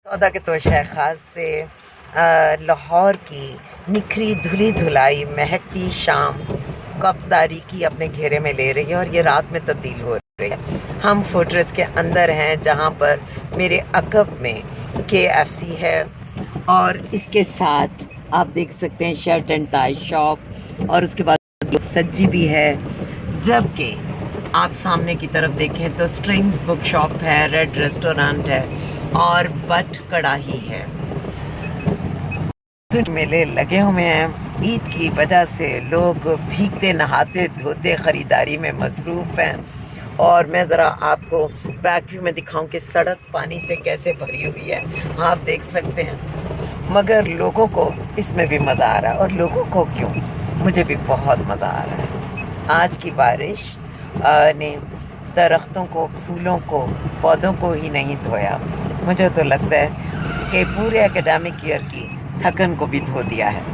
सौदा के तोशा खास से लाहौर की निखरी धुली धुलाई महकती शाम कब तारीकी अपने घेरे में ले रही है और ये रात में तब्दील हो रही है। हम फोर्ट्रेस के अंदर हैं जहाँ पर मेरे अकब में KFC है और इसके साथ आप देख सकते हैं शर्ट एंड टाई शॉप और उसके बाद सज्जी भी है। जबकि आप सामने की तरफ देखें तो स्ट्रिंग्स बुक शॉप है, रेड रेस्टोरेंट है और बट कड़ाही है। मेले लगे हुए हैं। ईद की वजह से लोग भीगते नहाते धोते ख़रीदारी में मसरूफ़ हैं और मैं ज़रा आपको बैक व्यू में दिखाऊं कि सड़क पानी से कैसे भरी हुई है, आप देख सकते हैं। मगर लोगों को इसमें भी मज़ा आ रहा है और लोगों को क्यों, मुझे भी बहुत मज़ा आ रहा है। आज की बारिश ने दरख्तों को, फूलों को, पौधों को ही नहीं धोया, मुझे तो लगता है कि पूरे एकेडमिक ईयर की थकन को भी धो दिया है।